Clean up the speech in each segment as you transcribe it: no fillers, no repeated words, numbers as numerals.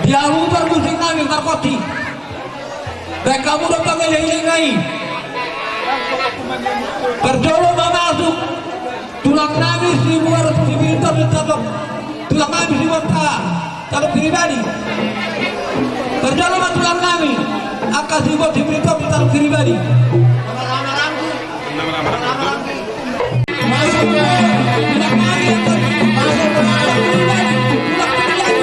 Dia lutar musik kami tarkoti. Dan kamu datang ngai. Berjolo masuk. Tulang kami 1.200 ton ditabrak. Tulang kami 1.000 tabrak pribadi. Berjolo tulang kami. Akan 1.000 ton ditabrak pribadi. Masuk ke tulang kami. Masuk ke tulang pribadi.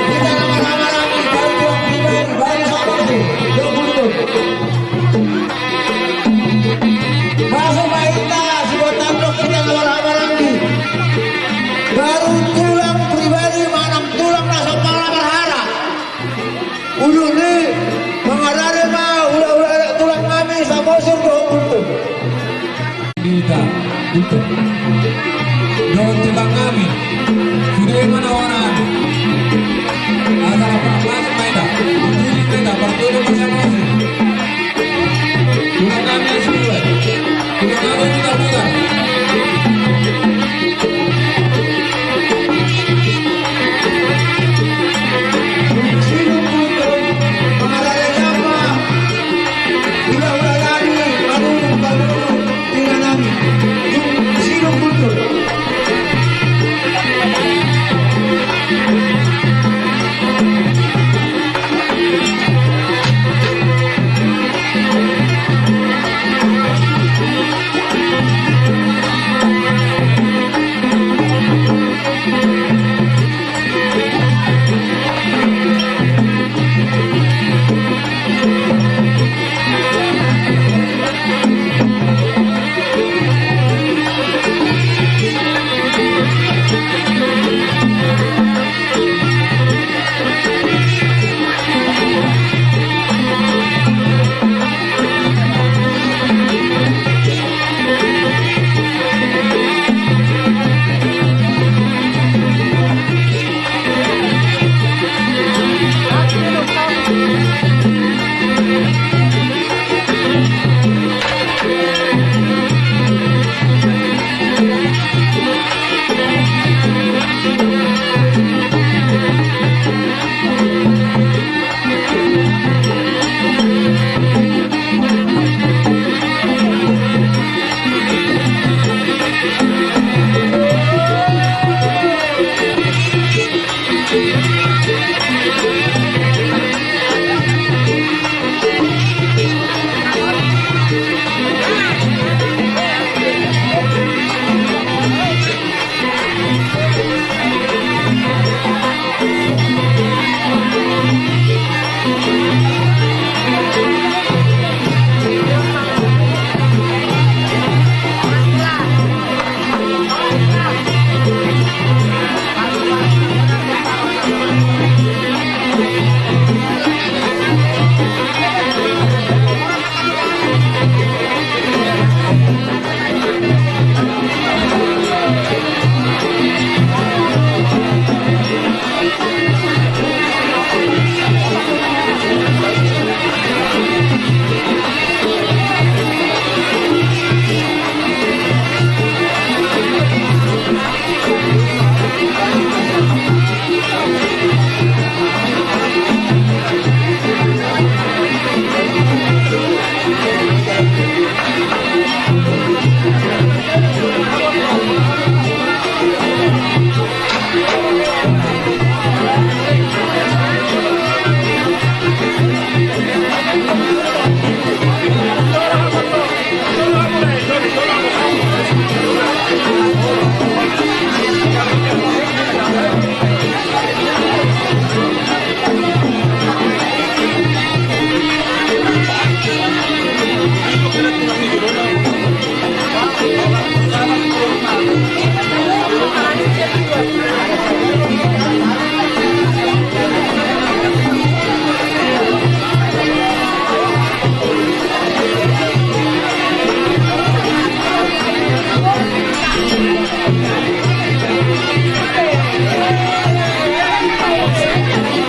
Kita lama-lama lagi. Baru tulang pribadi. Baru sama lagi. 20 ton. Masuk baiklah. Sudah tabrak kita lama-lama lagi. Baru tulang pribadi manam tulang rasa pala berharap. Udah nih mengadari mah udah tulang kami sama surga untuk. Kita itu daun tulang kami sudah mana orang ada apa masuk mereka berdiri mereka berdiri masing-masing tulang kami semua tulang kami kita buka.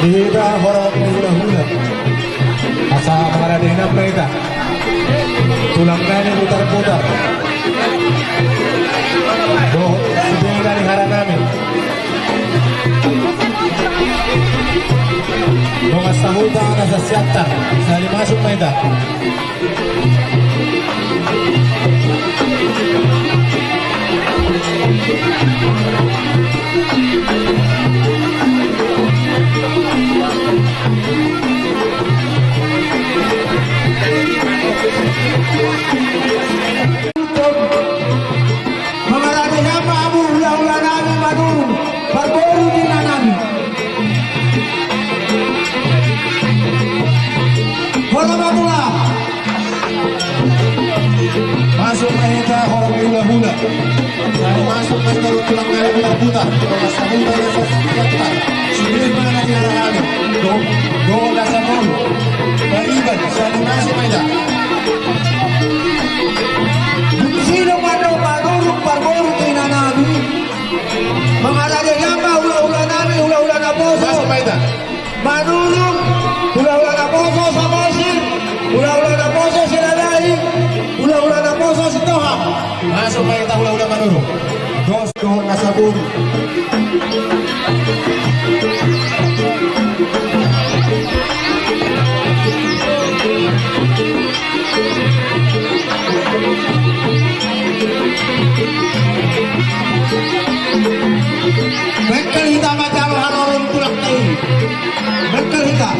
Kita hormat hula-hula asal mengadainya mereka tulang kami putar-putar sepeda di hara kami Desa Siantar Sali masuk Medan. Mengalami siapa abu ulah-ulah nabi madun berburu di nabi. Warahmatullah. Masuk Mahita Horong Hula-Hula Sali masuk Medan tulang dari Hula-Hula Desa Hula Desa Siantar Sudir mana di arah Ali Do Desa Hulu Bariban Sali masuk Medan. Sino madun berburu di nabi. Mengalami siapa ulah-ulah nabi ulah-ulah naboso. Masuk Medan. Madulung ulah-ulah naboso samosir. Ulah-ulah naboso silalai. Ulah-ulah naboso sitoha. Masuk Mahita Hula-Hula Manuru Dos Do Nasabur. Bengkel hitam macam haroron tulak tei. Bengkel hitam.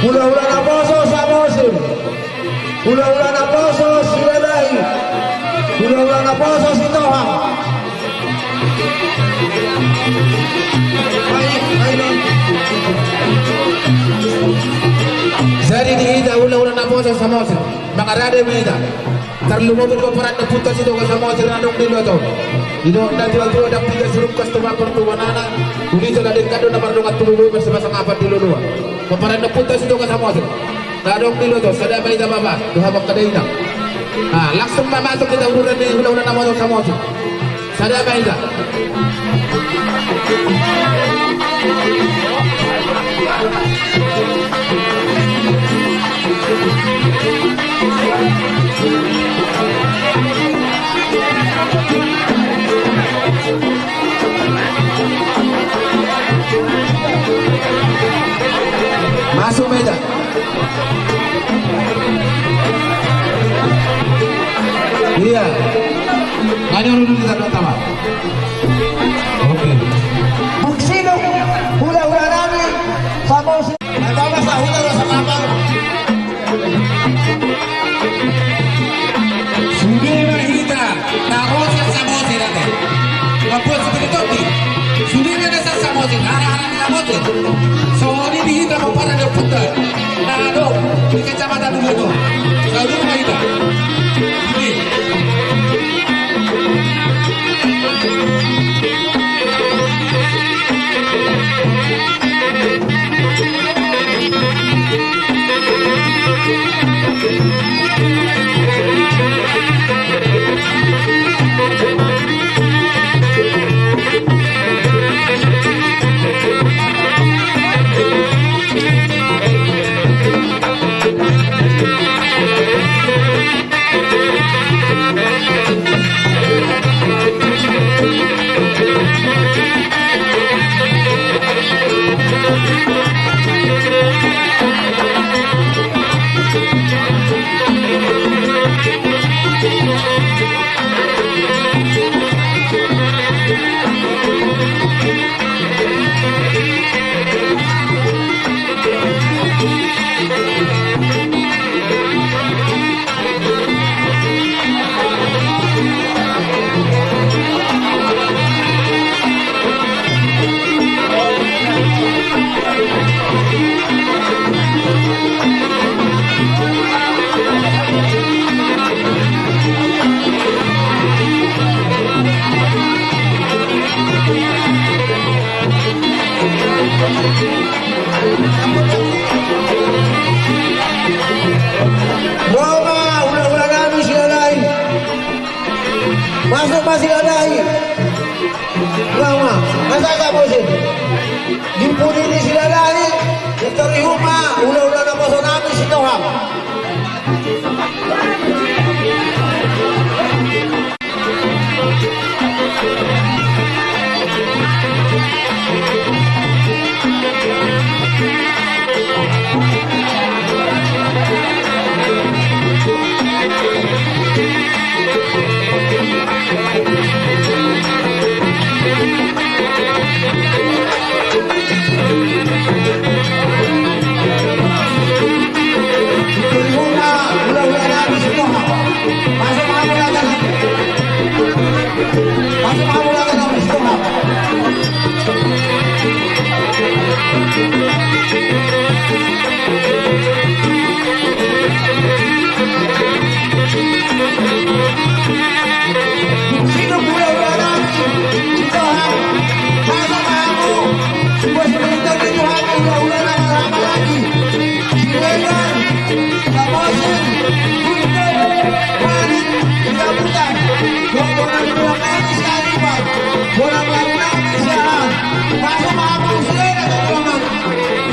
Ula-ula na poso sa Mosin. Ula-ula na poso si Lalay. Ula-ula na poso si Tohang. Jadi diita ula-ula na poso sa Mosin. Makarade meida. Terlumutun ko parat na putas ito ka sa Mosin na nung dilo to. Ino na tiwal-tiwal ang tiga surup kastuma pertuwanana. Unito na din kado na marungat tumuloy bersama sang apat dilulua. Paparan na putas ito ka sa Mosin. Na nung dilo to. Sada meida baba. Duhabak ka na langsung masuk kita urunan ni ula-ula na poso sa Mosin. Sada meida. Masuk meja. Iya. Hanya dulu di pertama. Oke. Buksino, hula-hula namin sa Mosin. Nagbawa sa hula sa kapal. Sudah mahita. Takut sa Mosin natin. Kapag sa pinitoti. Sudah na sa Mosin. Harang-harang sa Mosin. So, ini dihita mo para na punta. Na ano, di kacamata dulu to. Sudah mahita. Ini. Roma, hula-hula namin si Lalay. Masuk pa si Lalay. Roma, nasa sa Mosin. Dipunin ni si Lalay. Victory Huma, hula-hula na poso namin si Tohang.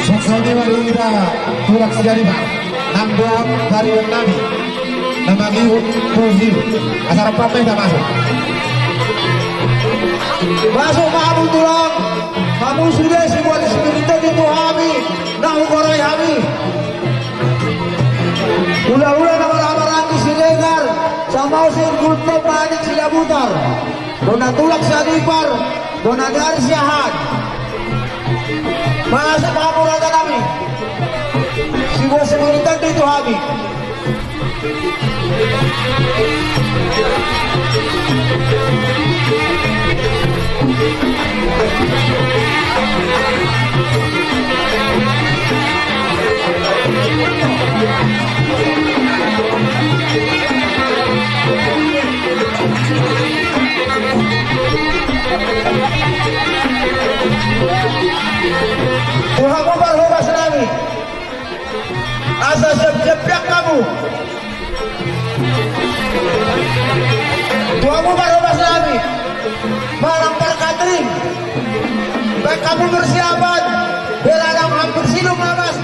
Saksanya wanita tulak sejarah nambah dari nami nama Giut Tuzil asal apa yang masuk kamu tulang. Kamu sudah semua dispirito dito kami. Nahukoray kami. Ula-ula na marami si Legar. Sa Mosin Kulto Panik sila butar. Doon natulak sa Nipar. Doon nagari siyahan. Mga sa mga murada namin. Tuhan Umar Hubas Nami. Asa siap-siap kamu. Tuhan Umar Hubas Nami. Malam perkatring. Baik kamu bersiapan. Beladang hampir silung lamas.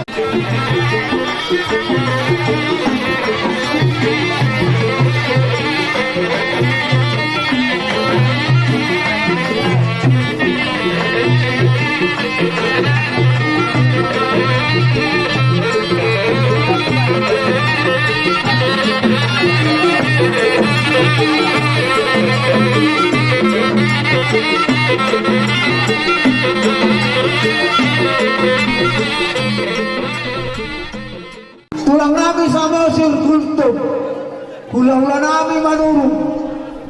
Tulang nabi sama sir kultum. Hula-hula nabi manurung.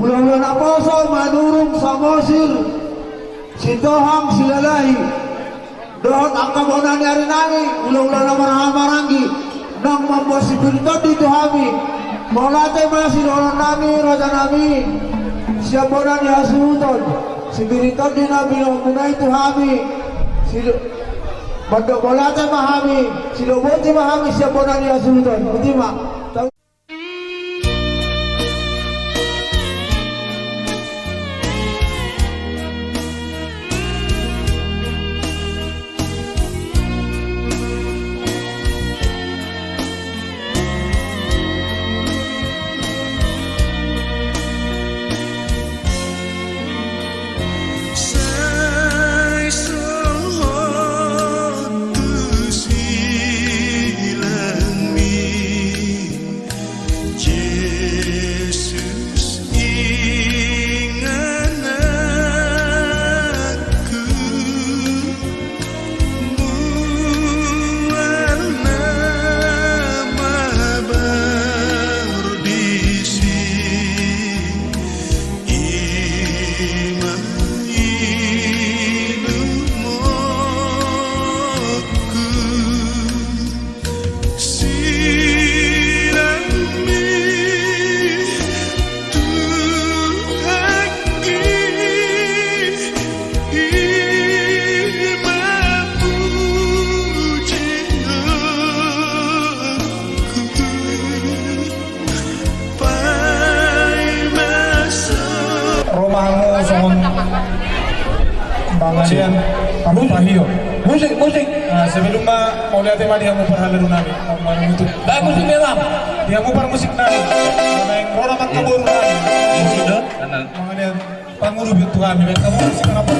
Hula-hula na poso manurung sama sir. Si Tohang silalahi. Dohot ang kabonan ni Arinangi. Hula-hula na marahamarangi. Nang mamposibilidad dito kami. Maulatay mga sinulan namin, raja namin. Siya po na ni Hasuton. Sibilidad din namin ang munay ito kami. Maulatay mahami. Sinubuti mahami siya po na ni Hasuton. Buti ma. Bangalian Pamupahio. Musik. Sebelum mau lihat tema dia mau perhaluan nabi, mau menutup. Baik musik memang. Dia mau par musik nabi. Main roda mat kabur nabi. Musik dah. Bangalian panguru bitu kami. Baik kamu musik apa?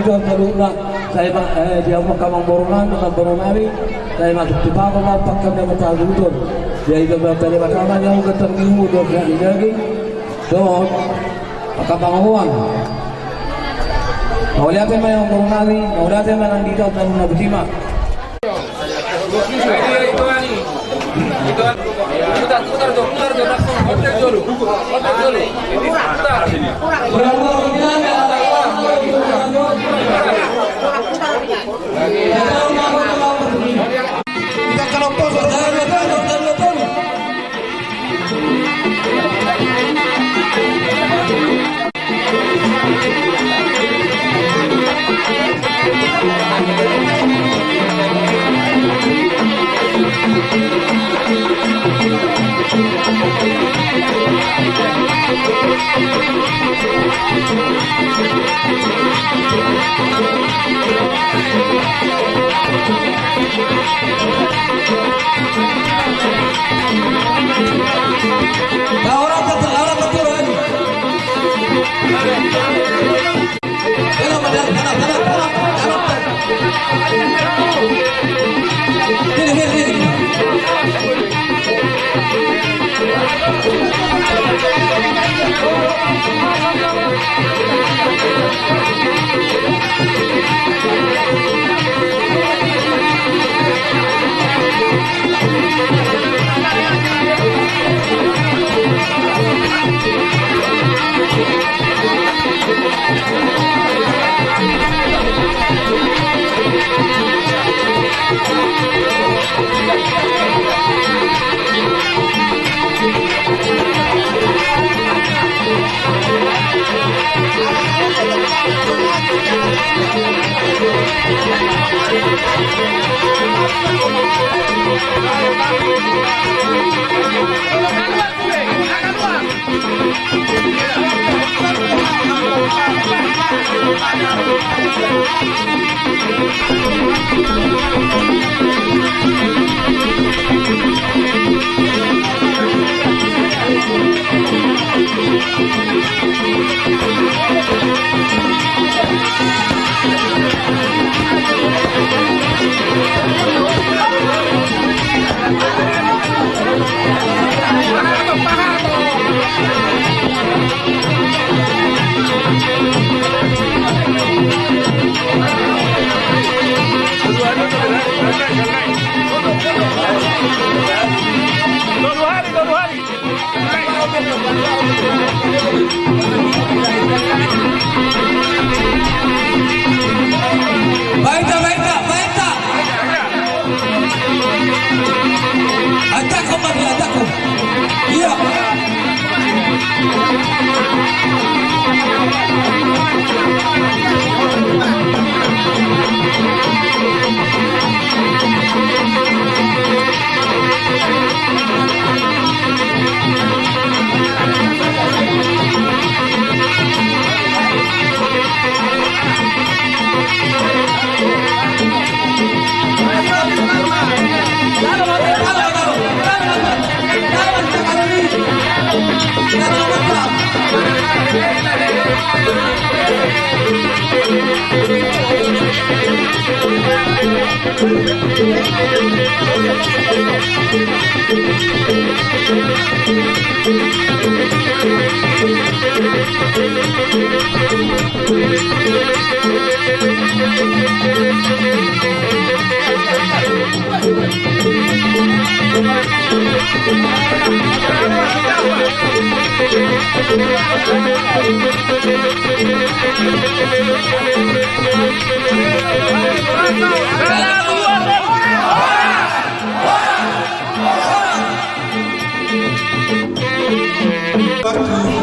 dito sa luna sa di ako kamang boronami saya masuk di bawah mau pakai dia macam itu dia itu bertanya macam yang ketemu do lagi do kabanguan mau lihat tema yang boronami mau lihat tema yang dito sa luna betima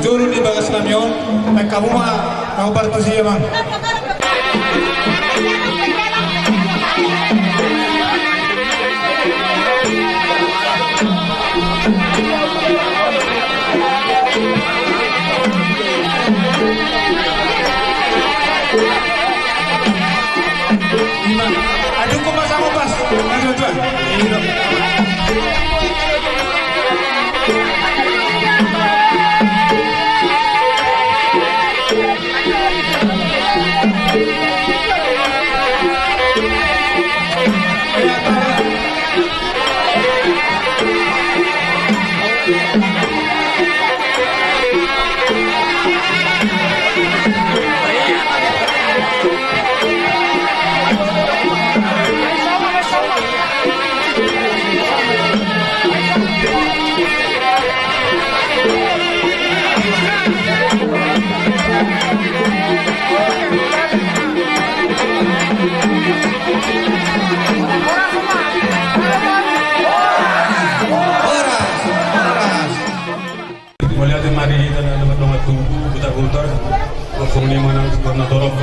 Juru di bagas namion, kamu mah mau partosi emang. Aduh, kok mas aku pas, aduh. Ini dong. Melihat mari dan teman-teman putar-putar kosong di mana sebenarnya dorong.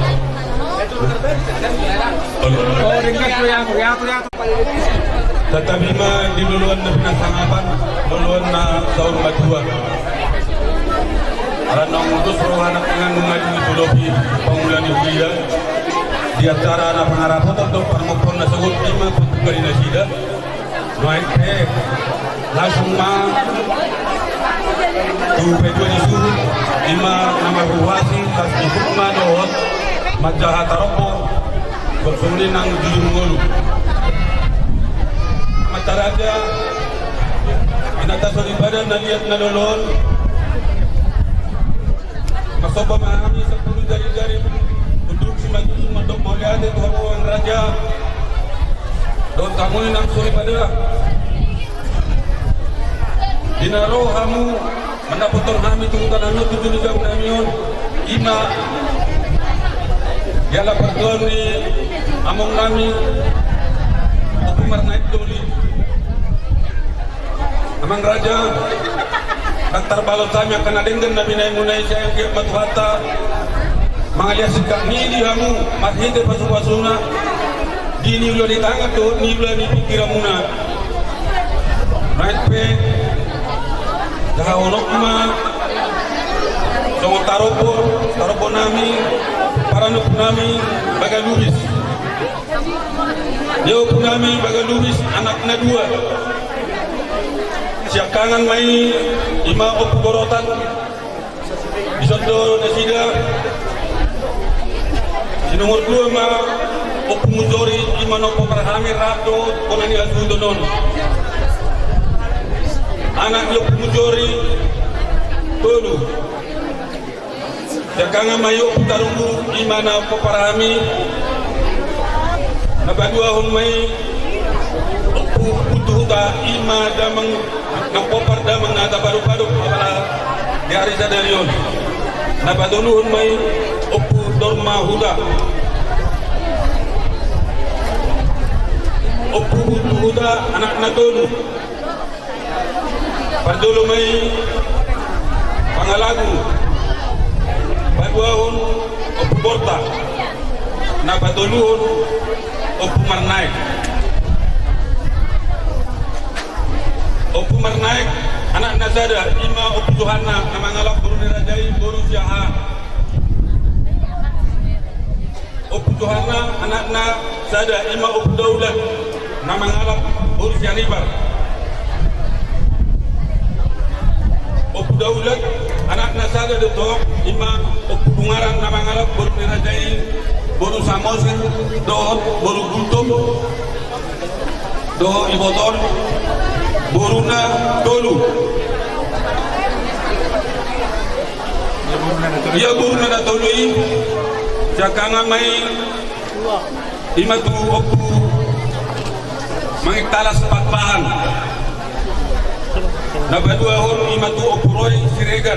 Tetapi mah di duluan na pinasangapan, duluan na saun matuan. Ranong utus rohanak dengan mengaju tulopi pengulan dia di antara anak pengarap untuk permukon na sagut lima petugas na sida. Noai langsung mah tu pejo isu lima nama ruwasi tas ikutma dohot majaha taropo bersumli nang juli mengolu mataraja inata sori badan na lihat na lolon masoba mahami 10 jari-jari untuk si maju mandok mauliade tuhan raja don kamu nang sori badan dinaro hamu mendaputor kami tunggutan anu tujuh jam namion ima dialah pertuan ni among kami upumar naik doli amang raja kantar balot kami akan adenggan nabi naik munai saya yang kiamat wata mangalia sikap ni hamu marhide pasupasuna dini ulo di tangan tu ni ulo di pikiramuna naik pe Dahonok ma, songo taropo nami, paranok nami, baga Luis. Dia punami baga Luis anaknya 2. Siakangan mai ima opu gorotan, isondo nasida. Si nomor 2 ma opu mujori ima nopo perhami rato konani asundo nono. Anak yok mujori tolu jakanga mayo putarungu imana poparami nabadua humai opu putuhuta ima damang napopar damang nata baru-baru para di hari sadarion nabadulu humai opu dorma huda opu putuhuta anak natolu Pardulu may pangalagu Baduahon Opu Borta na Baduluhon Opu Marnaik Opu Marnaik anak Nazada ima Opu Johana na mangalap Buru Nirajai Buru Siaha Opu Johana anak Nazada ima Opu Daulat na mangalap Buru Sianibar Opu Daulat anak nasada detok ima opu bungaran nama ngalap baru dirajai baru samosin dohot baru gultum doh iboton boruna dolu iya boruna da dolu ini jakanga mai ima tu opu mangiktalas patpahan Nabaduahon ima tu opuroy siregar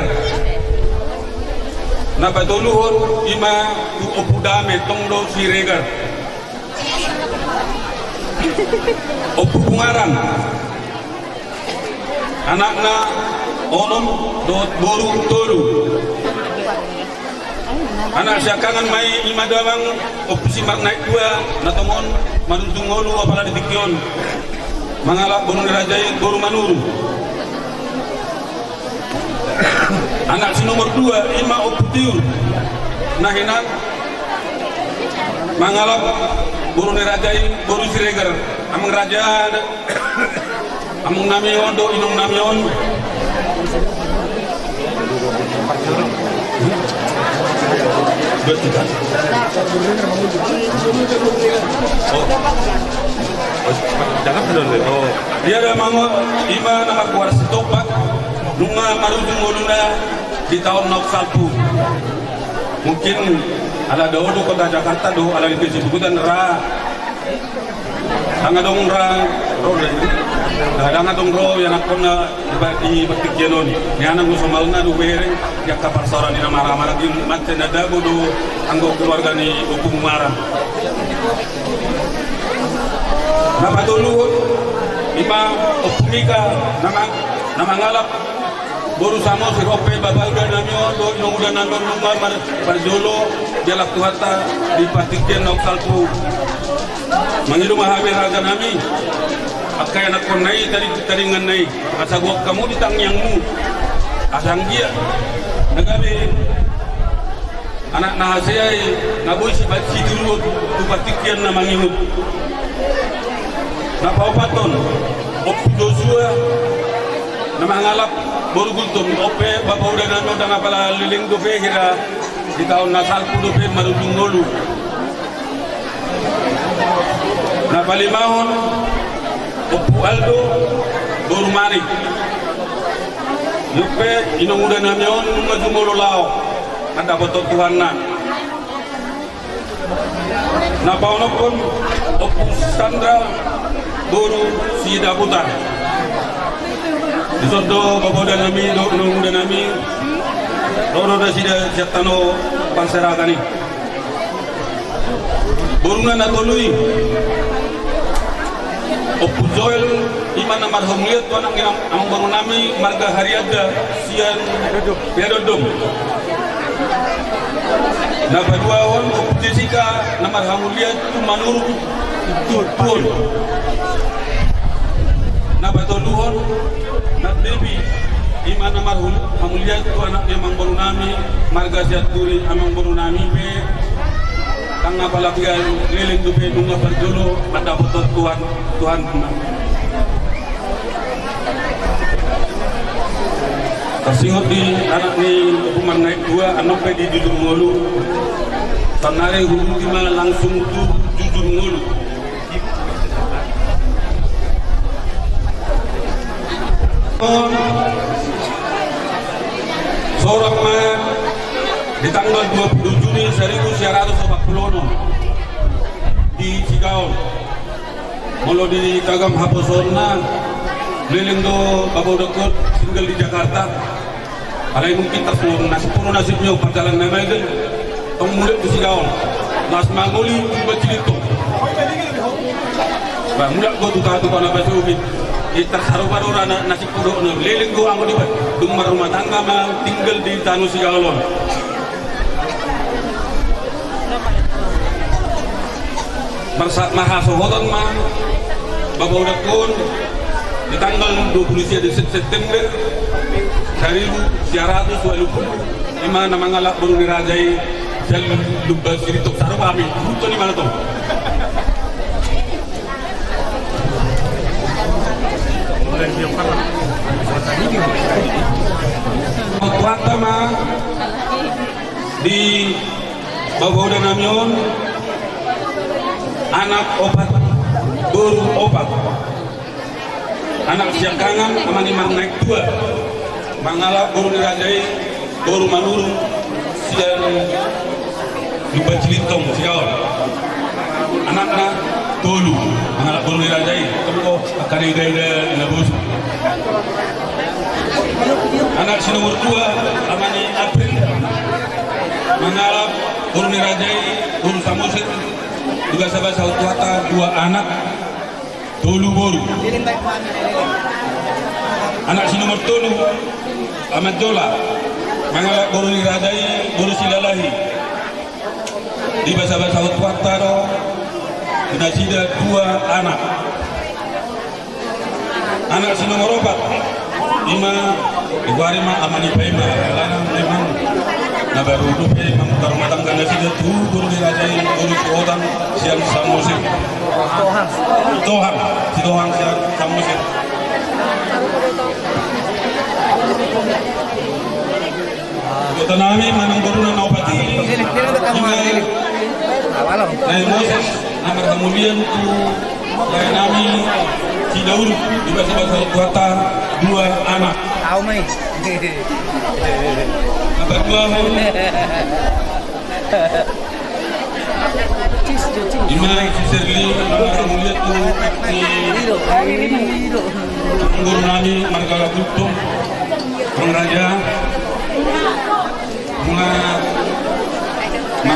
Nabaduluhon ima tu opudame tongdo siregar Opu bungaran anakna onom dot boru tolu anak siakangan mai ima dawang opu simak naik 2 natomon manutungolu apala ditikyon mangalap bunung dirajai boru manuru anak si nomor 2 ima oputiur nahinan mangalap buru nirajai buru siregar amang raja amang namion do inong namion jangan belum oh dia ada mango ima nama kuar setopak nunga marujung uluna di tahun 91 mungkin ala do kota Jakarta do ala di kesibukan ra dong ra ro danga dong ro yang akona di batik jenon ni anak musumalna do bereng ya kapar soran ina marah-marah di manten ada do anggo keluarga ni hukum marah napatulungan ima opumika namangalap boru samo si rope babal udah namio do nung udah nandor nungar par jolo jalak tuhata dipastikan nok salpu mangilu mahabe raga nami at kaya nakonay tari nganay asagwak kamu ditangyangmu asang dia nagabi anak nahasayay naboy si dulu tupatikian na mangimut napaupaton op Joshua na mangalap borugultom ope babaw na nano na pala liling dope hira di taon na salpo dope marunong ngolu na palimahon opu Aldo borumani yupe inongudan namyon mga dumululao ada botot Tuhan na paunopon opu Sandra boru sida putar disodo babodan nami nongudan nami loro da sida jatano panserakani boruna na tolui opu Joel iman na marhamliat to nang ang baru nami marga hariada sian pedodom na paduawon opu Jessica na marhamliat tu manuru tuol na batoluhon na baby iman na marhamliat to anak yang baru nami marga siat turi amang baru nami pe kang napalagyan liling dupe nunga pagdulo at apotot Tuhan kasingot di anak ni hukuman naik dua anak pe di jujur ngolu tanare hukuman langsung tu jujur ngolu seorang man di tanggal 20 Juni 1940 di Cigaon molo di Kagam Haposona keliling do babaw dekot tinggal di Jakarta alay mungkin tas puro nasibnya perjalanan na may tong mulit di Cigaon nas manguli bacilito ba mulak go tutado ko na basugit itar saru-saru nasib puro no keliling do ang di dumar rumah tangga tinggal di Tanu Cigaon mahasuhotan mah babaw dakon di tanggal 20 September 1925 na mangalap baru nirajay sel lubas siritok saro kami buto ni mana to waktu mah di babaw dan namyon anak obat baru obat anak siang kangen amani naik dua mangalap baru dirajai baru manuru siang lupa cilintong siawan anaknya tolu mangalap baru dirajai kamu akan ida nabus anak si nomor 2 amani April mangalap baru dirajai baru Samosir juga sahabat Sautuata 2 anak tolu boru anak si nomor 3 Ahmad Jola mangalak boru diradai boru silalahi di sahabat Sautuata do kena sida 2 anak si nomor 4 Ima Iwarima Amani Paima lanang memang na baru dupe mamukar matang ganda sida tu guru dirajai guru Tuhan siang Samosir Tohang siang Samosir kota nami manang baru na naupati na Moses namar kemudian tu lain nami si Daud di bahasa kota 2 anak tahu mai berdua Imam Sirli melihat tu Guru Nami Margala Kutum Pengraja Mang 3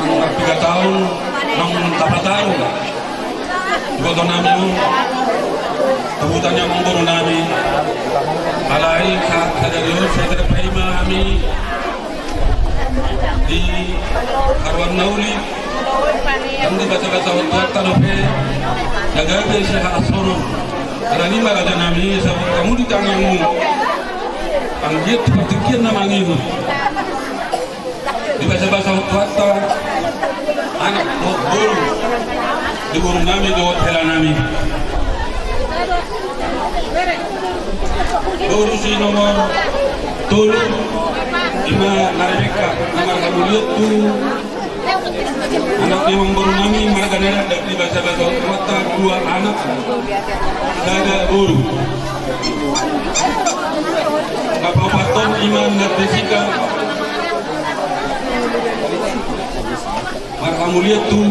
tahun Mang 4 tahun Guru Nami kebutuhannya mengguru nami alai kadariyo saya terima kami di Harwan Nauli yang dibaca-baca untuk taruhe jaga desi asoro karena ini maka nami kamu di tanganmu panggil seperti nama itu dibaca-baca untuk anak guru di guru nami do tela nami guru si nomor 7 Ima Nareka nomor kamuliat tu anak memang baru nami mereka dan dibaca-baca kota 2 anak ada guru Bapak Paton Iman dan Jessica mereka muliat tu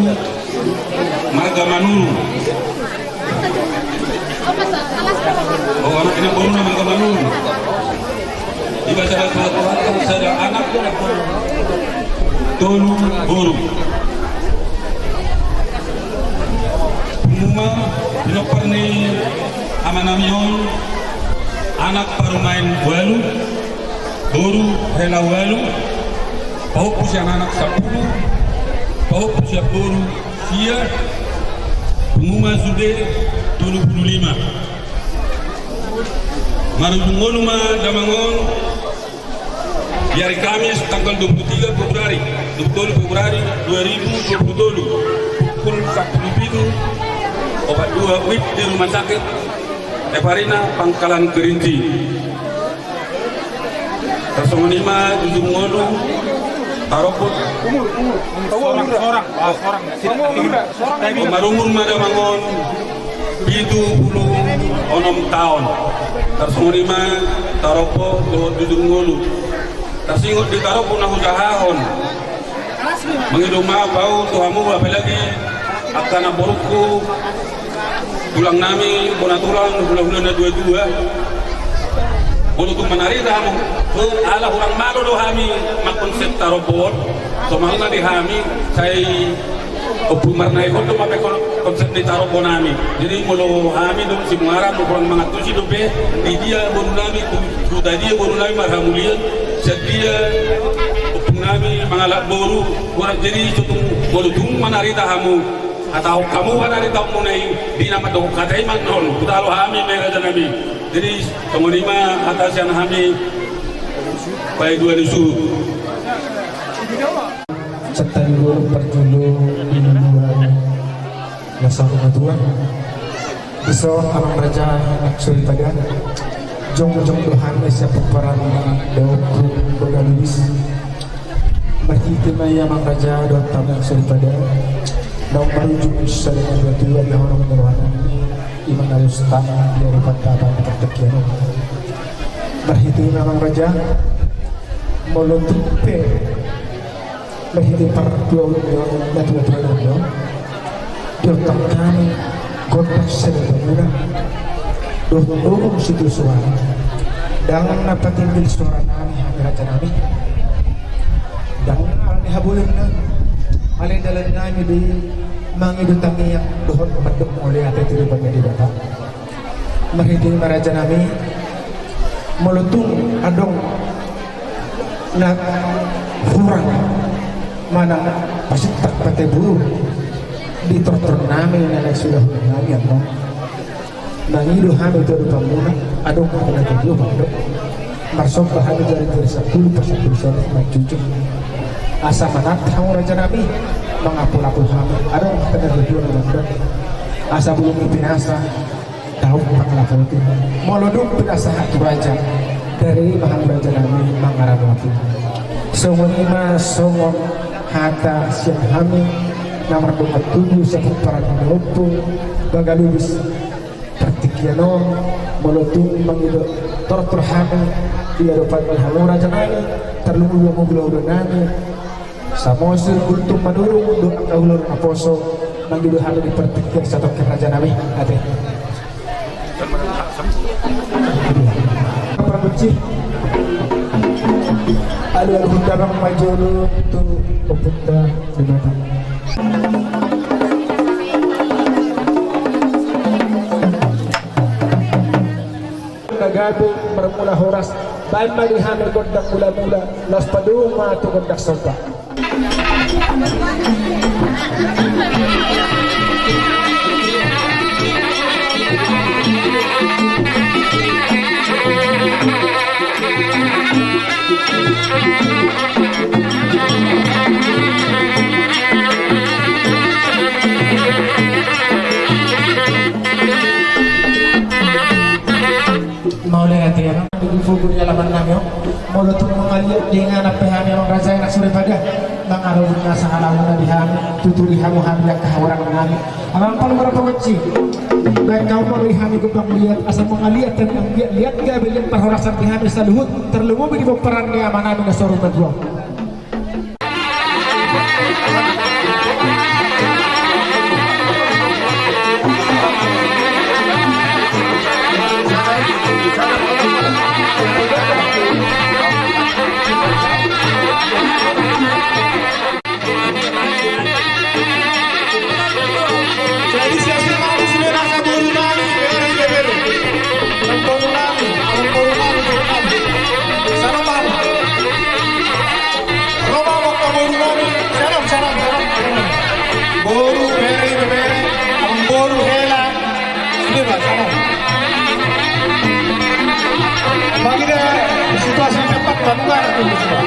marga Manuru anak ini baru nama marga Manuru dibaca-baca kota saya anak Tolu Guru Pengumuman Dinopar ni Amanamion anak parumain walu Guru hela walu Pahuk usia anak 10 Pahuk usia guru sia Pengumuman sudah 25 Marungun Damangon di hari Kamis tanggal 23 Februari 2027 pukul 1 obat 2 WIB di rumah sakit Evarina Pangkalan Kerinci Tersongonima Jujung Ngonu Taroput Marungun Madamangon Bidu Bulu Onom Taon Tersongonima Taropo Jujung Ngonu Tersingut di Taropo na husahahon mengiduma bau tuhamu apalagi akan aborku tulang nami bona tulang bulan-bulan na 22 untuk menari kamu ala orang malu do kami makonsep Taropo so mahal di kami saya opumar na ikon mape konsep di Taropo nami jadi mulo kami dong si muara kurang mangatusi dope di dia bonu nami sudah dia bonu nami marhamulian sedia nami mangalak boru kurang jadi tutung bolutung manarita kamu atau kamu manarita munai di nama dong katai manon kita lo kami mereka nabi jadi kemudian atas yang kami baik dua nisu setan guru perjulu ini mulai masa kedua iso alam raja suri pada jong Tuhan siapa peran doku bergalis berhiti maya mang raja do tabang suri pada daun merujuk sedang berdua yang orang berwarna iman alus tangan dari pantaban tertekian berhiti mang raja molutupe berhiti pertua yang dua do kami gotak sedang murah do situ suara dengan dapat tinggal suara nami raja nami dan alani habulin na alin dalan nami di mangidutang niya doon madok oleh ate tiripan niya di bata mahidin maraja nami melutung adong na kurang mana pasitak pate buru di tortor nami na nagsulah nami ano nangido hami itu rupa muna adong pada video madok masuk bahan dari 10% majujuk asa manat kamu raja nabi mengapul-apul kami ada pada video madok asa belum pinasa tahu mengelapul itu moloduk pinasa hak raja dari bahan raja nabi mengarang waktu semuanya songong hata siang kami nomor 27 sakit para penopung bagalubis pertikiano moloduk mengido tortur kami dia dapat berhalu raja nani terlalu yang menggulau nani samosir kultum madurung untuk kaulur aposo manggido halo dipertikir satu ke raja nami ate apa benci ada hutang majulu tu opunda di mata nagabi bermula horas baik malihami gondak mula-mula las paduma tu gondak soba. Maulay natin yan. Nagifugod niya laman namin yun. Mula itong mga liit, di nga napahami ang raza yung nagsuripada. Nang araw nga sa kalawang na dihami, tutulihan mo hami ang kahawaran ng namin. Ang palumara pa watsi, dahil kau marihami ko bang liat, asa mga liat, dan ang liat gabi yung parhorasan dihami sa luhut, terlumubi di mo parang niya namin na sorong nagwa. Situasi cepat banget itu semua.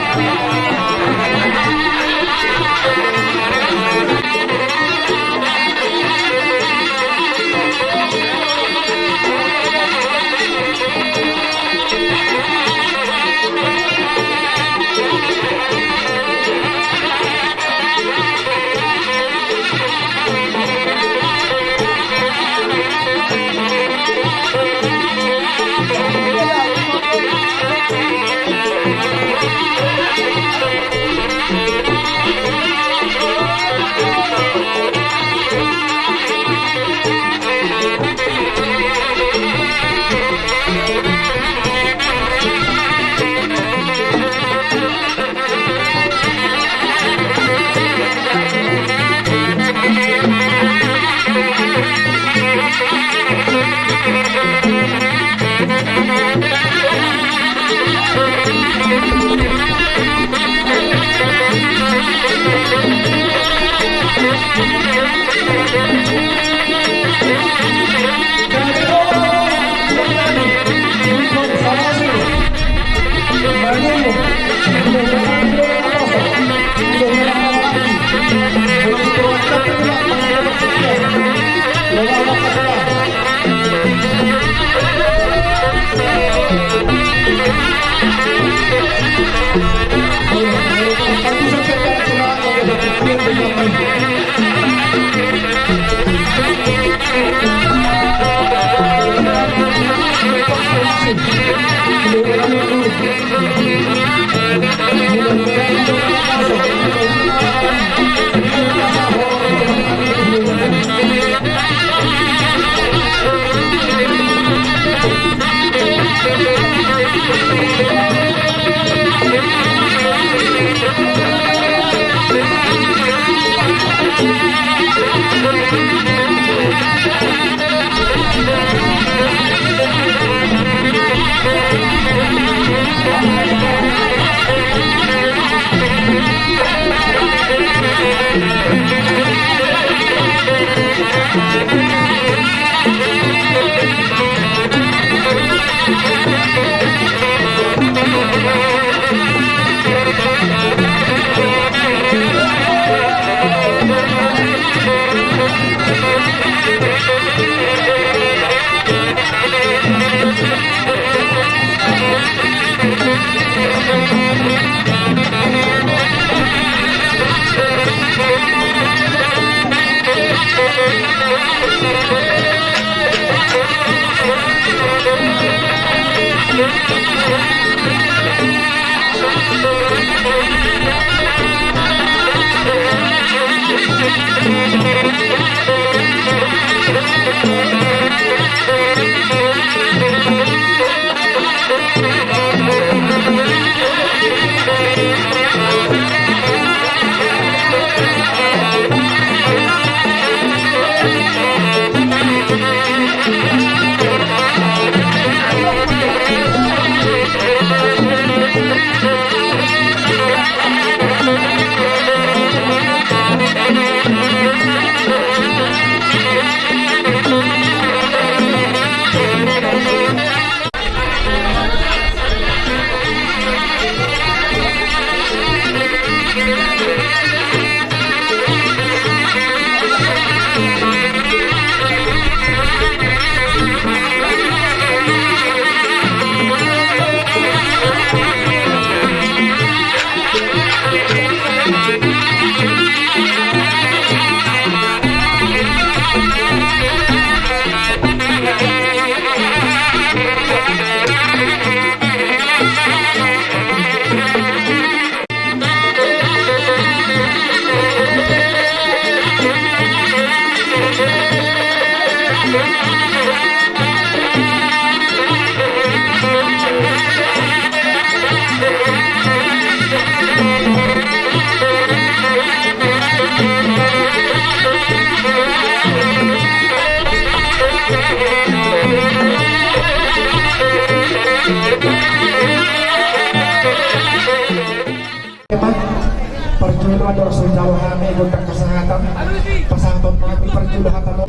Pasahapon namin perjulahan mo.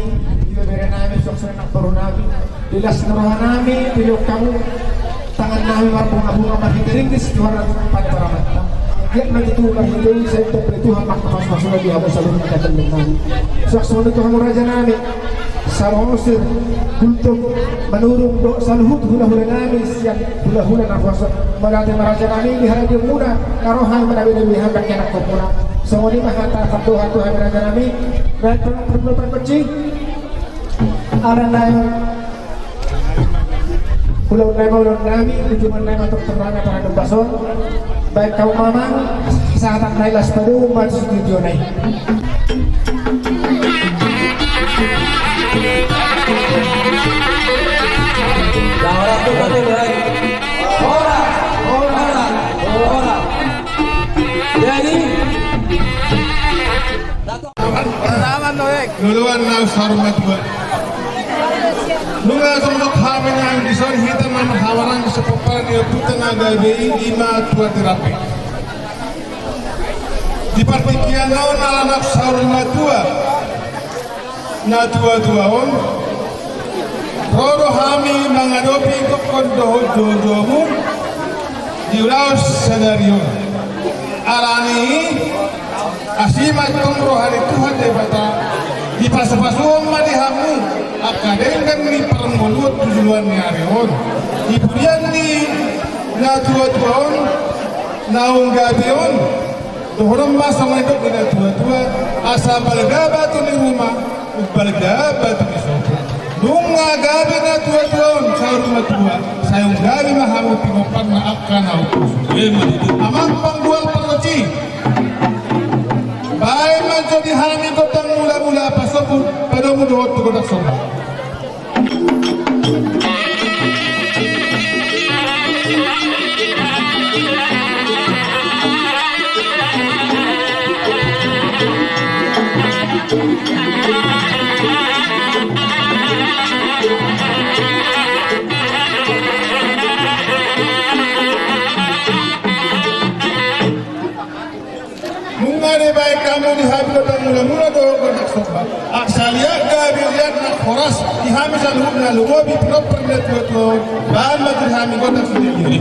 Ibebere namin sukses ng puro namin. Dilas narohan namin, pilok kamu. Tangan namin marbunga-bunga mahidiringis, juara ng panparamat. Yan magtutulong hindi sa interpretuhan makapasmasula di ako sa lumang katalong namin. Sukses ito ang raja namin. Sa Mosir, kultong manurong do sa luhut hula-hula namin siya hula-hula na puasa malati maraja namin diharap yung muna narohan manabi-nabihan bagyan ako muna so muli mahata patuhan-tuhan maraja namin dahil perlu percing aran na yung pulau na maulong namin tujuan na matok terang para nagbason baik kau mamang sa atang nailas padu umat studio na Orang tu kata baik. Orang. Jadi, Luluan na sa rumah tua. Nunga sumok hamin ang dison hita man hawaran sa paparan ni puta na gabi ima tua terapi. Di partikian naon alanak sa rumah tua. Na tua on. Roro hami mengadopi kokondo jodomu diulas senario alani asimat tumro hari Tuhan debata di pasapasuang madihamu akadengan ni permulut tujuan nyarion ibudian ni na tua-tuaon naung gabion tuhurang masa mereka na tua-tua asa balgaba tu ni rumah balgaba tu ni sopa Nunga gabi na tua-tuaon sa rumah tua sayong gabi mahamu pingopan na akan ako amang pangbuang pangoci bahay man so dihami ko tang mula-mula pasok padamu doon tugodak sopa baik kamu dihabis dan mula-mula doang kontak sobat. Aksalia gabi lihat nak koras dihamis alhum lalu mobil proper net tuh bahan macam dihamis kontak sendiri.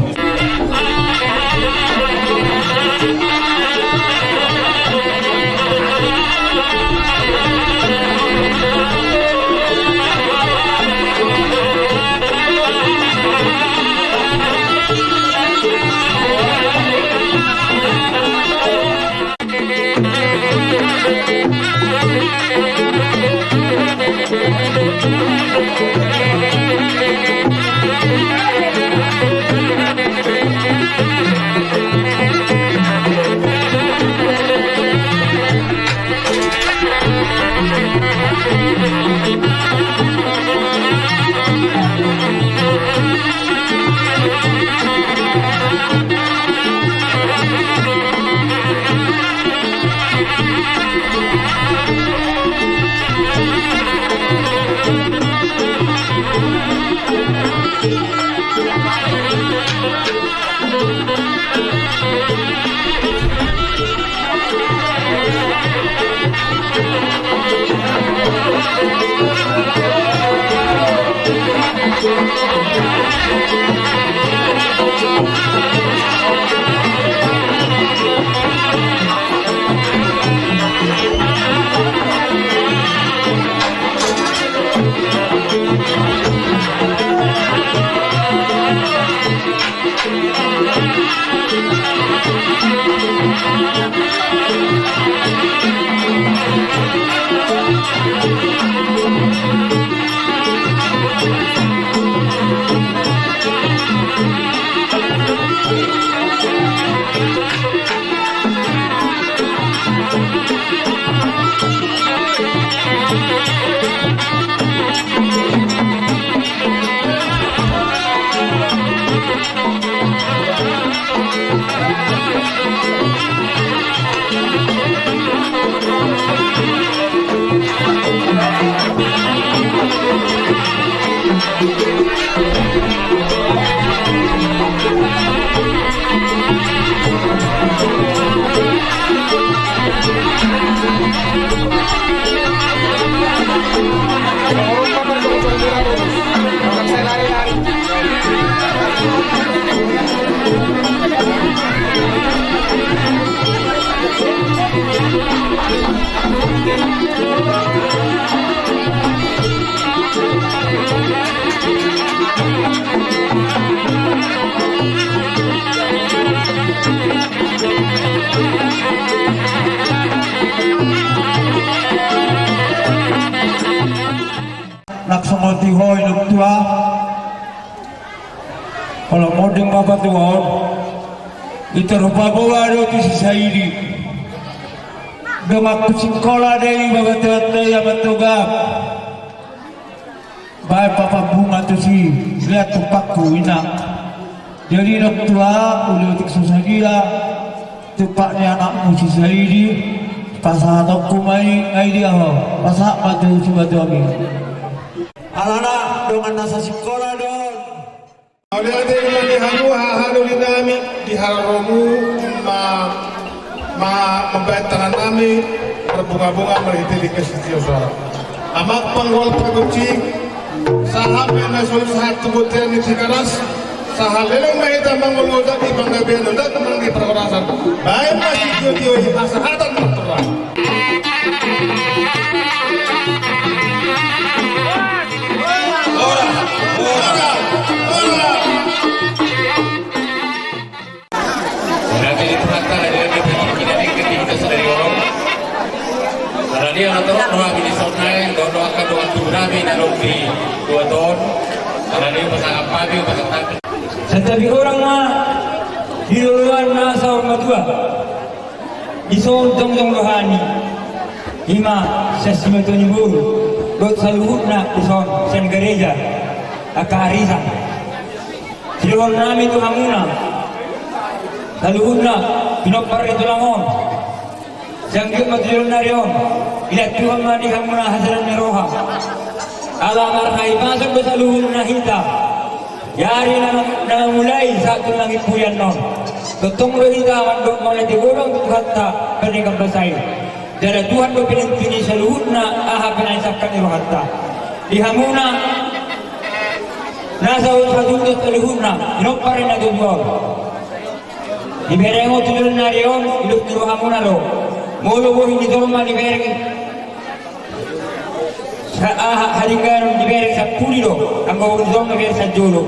naksongoti hoy nugtua kalau modeng bapak tuon itu rupa bawa do ti saidi dengan kusingkola dari bapak tuan yang betugap baik papa bunga tu si lihat tupakku ina jadi nugtua uliutik susah dia tupaknya anakmu si saidi pasal aku ngai dia ho pasal batu si batu ami alana dengan nasa sekolah don Oleh ada yang dihamu hahalu dinami diharomu membayar nami berbunga-bunga meriti di kesetiaan suara. Amak panggol paguci sahab yang nasul sahat tubutian di Cikaras sahal lelong mahita manggol ngodak di Banggabian udah teman di perkerasan. Baik masih jodioi pasahatan terang. Dia nonton doa di sonai, doa kedua turami dan logi dua ton. Karena dia pasang pagi, pasang tangki. Setiap orang mah di luar nasa orang tua, isong tong rohani, ima sesimatu nyubur, dot saluhut nak isong sen gereja, akarisan. Silon nami tu hamuna, saluhut nak pinopar itu langon. Jangan matulun narion, ilat Tuhan madi hamuna hasaran meroha. Alamar hai pasang besaluhun nahita. Yari na mulai satu langit puyan non. Totong rohita mandok mulai digorong Tuhan ta peningkap besai. Dari Tuhan berpilih saluhun na aha penaisapkan rohata. Dihamuna nasa usahudut saluhun na inoparin na dudwal. Iberengo tulun narion ilut rohamuna lo. Mulu bohin di dorma di bereng haringan di bereng sa pulilo ang bohin di dorma bereng sa jolo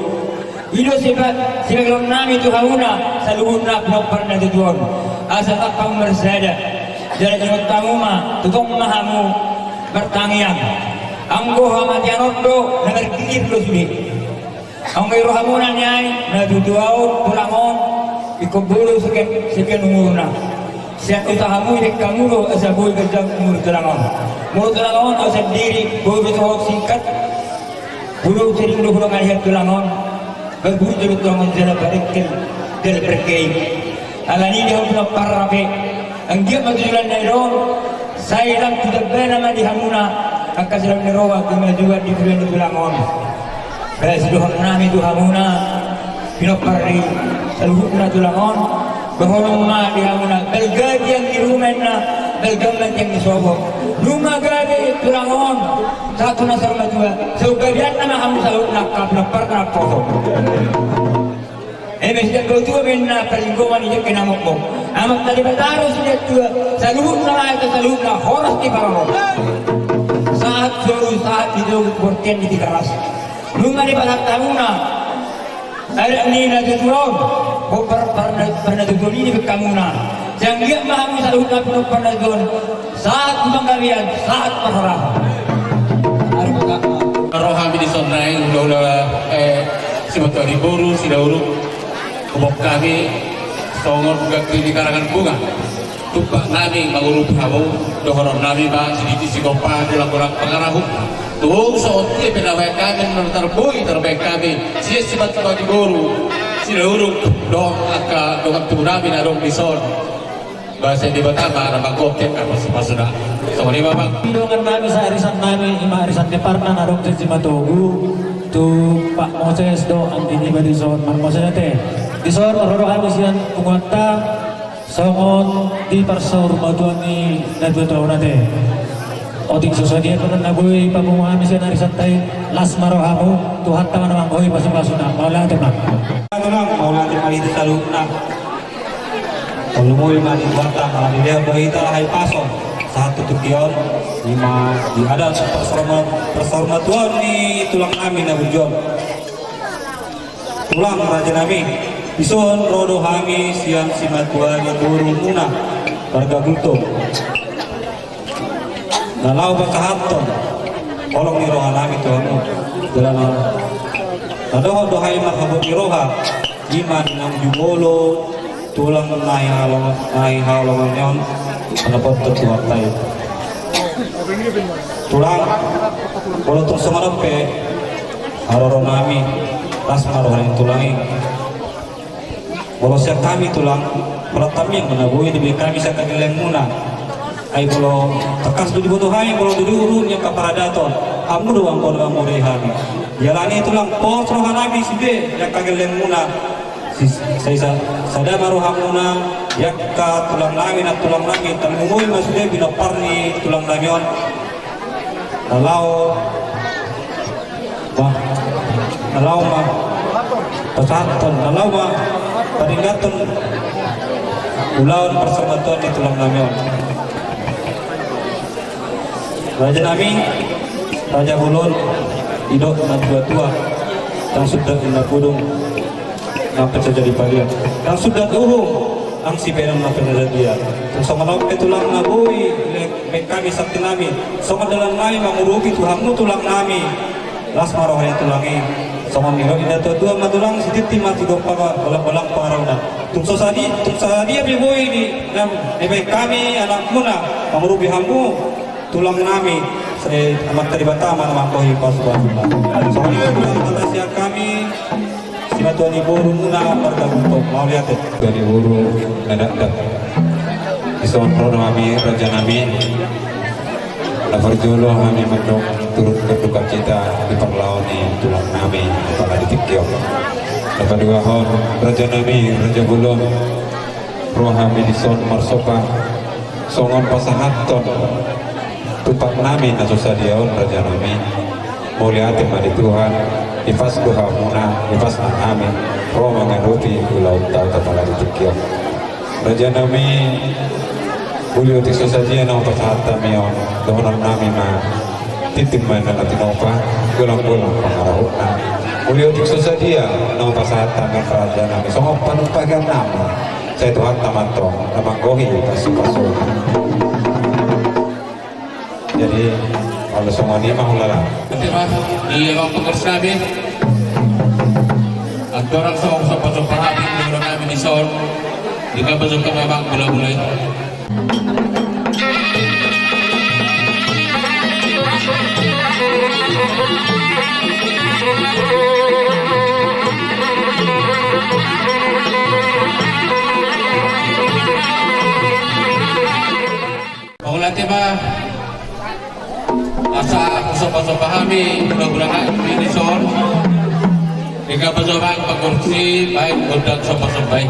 ilo sibaglong nami itu hauna sa luhun na pinopar na tutuan asa takang mersada dari inot tamuma tutong mahamu bertangian ang goha matianot do nangarkiir lo suli ang may rohamunan niyay na tutuaw tulangon ikubulo sekian umurna siap utahamu dek kamu lo asa boy kerja mulut telangon asa diri boy betul singkat bulu sering lo pulang ayat telangon berburu jadi telangon jala barikel jala berkei alani dia pulang parape anggia majulan nairon saya lang tidak benar di hamuna angka sedang nerowa kena juga di bulan telangon besudah nami tu hamuna pinopari seluruhnya telangon bahwa ma dia muna belgadi yang di rumah na belgaman yang di sobok rumah gadi tulangon satu nasar majua seugadian nama kamu selalu nakap napar naposo mesdan gotua menna peringgoman ini kena mokmo amat tadi betaru sudah tua selalu nama itu selalu na horas di paramo saat suruh saat itu bortian di keras rumah di pasar tamuna ada ni na tuturon ko pernah tuturon ini bekamuna jangan mahamu selalu kapno pernah tuturon saat menggawian saat paharah Rohami di sonai udah sebetulnya di buru si dauru kubok kami songor buka di karangan bunga tupak nami mengurup kamu dohoron nami ba sedikit si kopa dalam kurang pengarahu tuh soalnya penawai kami menontar boy terbaik kami si sibat di buru si dauru dong aka doang tuh nami narong di son bahasa di Batama nama koptek apa sudah sama ni bapak pidongan nami sa arisan nami ima arisan department narong di Matogu tu Pak Moses do ang diniba di son Pak Moses nate di son maroro kami siyan pungwanta songon di parsor maduan ni nadwetaw nate oting susadian ko na nagoy pamumuhami siya narisan tayo las marohamu tuhat tama namang hoy pasu-pasu na maulang ito na maulang ito malito sa loob na kalau mo yung mga bata marami dia bahita ay paso sa tutukion lima di ada sa persormatuan ni tulang namin na bujon tulang raja namin ison rodo hami siang simatuan ni burung muna warga gulto dalau bakahaton Tolong ni roha namin Tuhan mo. Dalam nadoha-dohay makabot ni roha. Iman ng jumolo. Tulang nahihalongan yon. Anapot tertuak tayo. Tulang. Kalau itong sumarap aroro namin. Tas marohan yung tulangin. Kalau siya kami tulang. Peratamin menabuhi diberi kami sa kanilang muna. Ay kalau tekas dulu butuhay, kalau dulu urun yang kaparadaton, amu doang kalau amu rehami. Jalani tulang pos rohan nabi side, yang kagelen muna. Saya sada maruham muna, yakka tulang namin at tulang namin. Talumumoy masude binaparni tulang namin. Nalaw ma, pasaton, nalaw ma, paringaton, ulawan persamaton ni tulang namin. Raja namin, Raja Hulon, idok na tua-tua, ang sudat na pudong ng pasadya pagyan. Ang sudat ang siperang na pasadya. Kung sa malawag tulang na buhay, may kami sakti namin. Sa madalang namin, mamurugi Tuhan mo tulang namin. Las marohay tulangin. Sa mga ina tua-tua madulang, siditi matigong walang paraw na. Kung sa dia bibuhay ni may kami, anak mo na, mamurugi mo. Tulang namin sa amat taribata naman ko hipaswa sila. So ngayon lang siya kami sinatuan ni Buru muna pagkagutok. Mau lihat ya? Dari Buru nadak ison pro kami raja namin. Lafarjolo kami mendong turut berduka cita di perlawan ni tulang namin pada di Tikyok. Lepas dua hon raja namin raja Bulon pro kami di son marsoka songon pasahaton tupak namin na susadiaon raja namin muliatin madi Tuhan ifas duha muna ifas na namin roh mengaruti ulau tau tapala di Tikyok raja namin muliatin susadia na upasahata miyon dohonan namin na titimman na natinopa gulang-gulang pangarahot na muliatin susadia na upasahata miyon raja namin so panumpagan namin sa Tuhan tamatong na manggohi pasu-pasu. Jadi kalau semua ini mah ulala. Terima di bawah pengurus namin. At orang sa pasok parati ng namin ni Sol. Di ka pasok ka mabang bulay-bulay. Pangulati ba? Asa pasok pahami gula-gula ini Sol. Di ka pasok pagkursi baik udah pasok baik.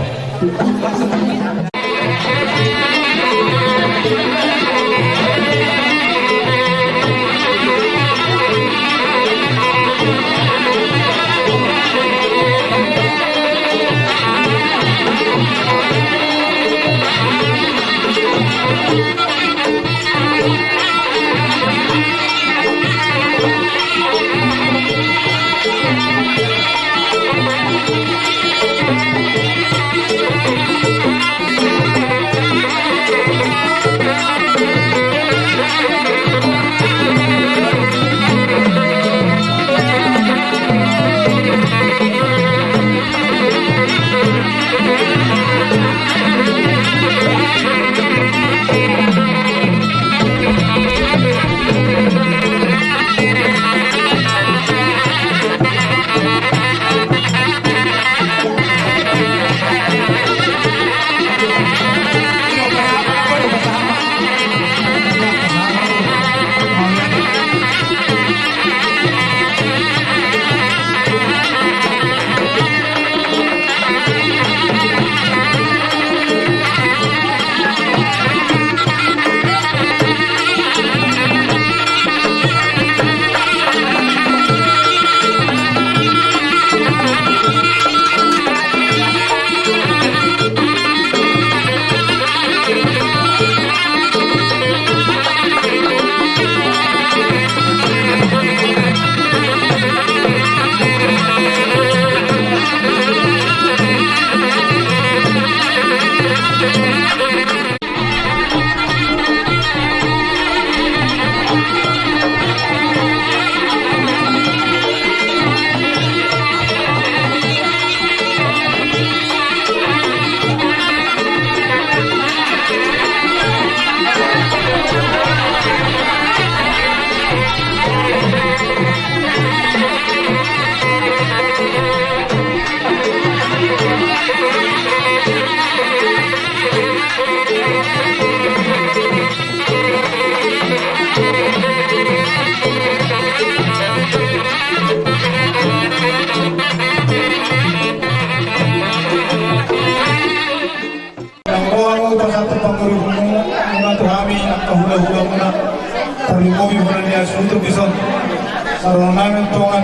Kalau namin tuan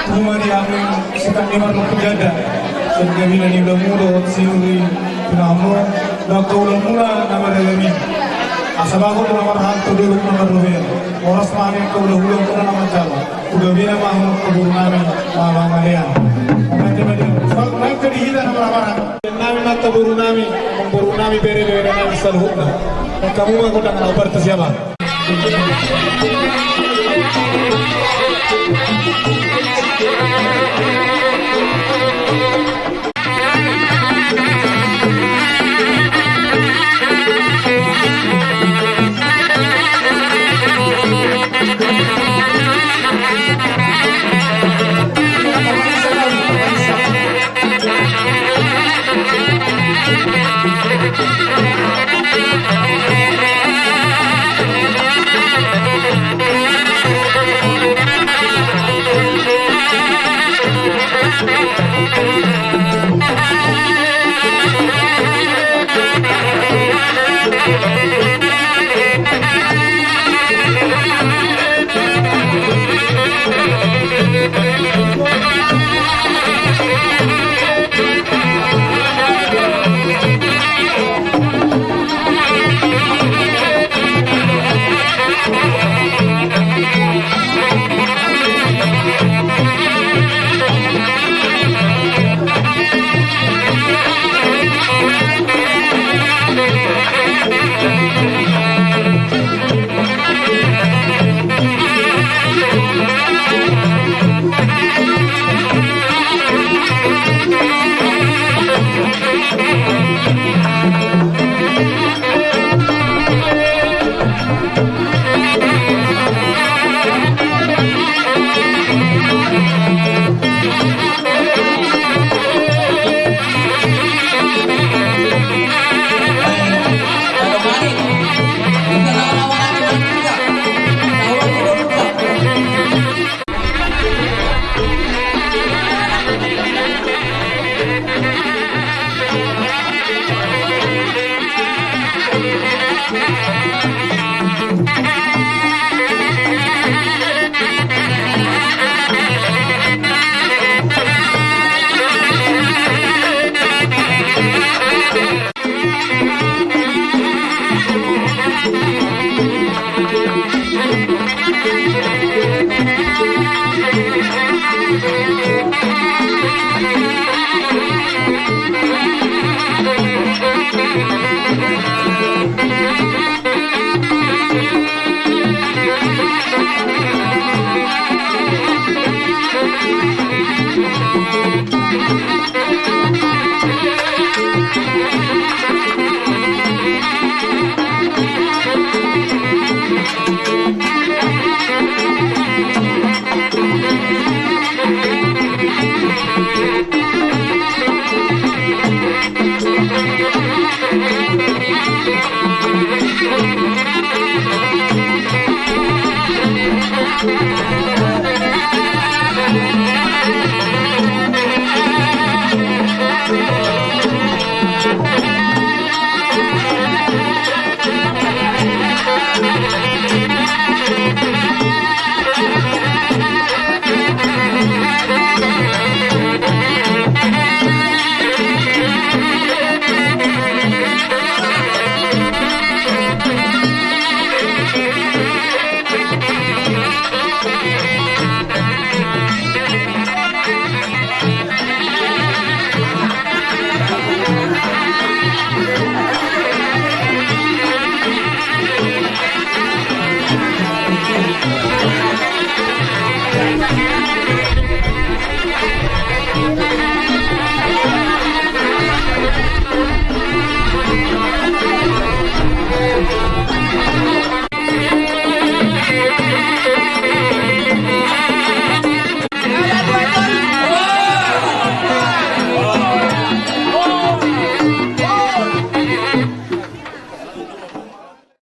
rumah di amin sekat lima puluh penjada. Sehingga bila ni udah muda siuri penamur dah kau udah mula nama dalam ini. Asal aku tu nama hantu dulu nama Ruben. Orang semani kau udah ulang pernah nama Jawa. Udah bila mahu keburu nami mama Marian. Nanti macam naik ke dihida nama orang. Nami nak keburu nami bere nami saluhna. Kamu mah kau tak kenal bertu siapa?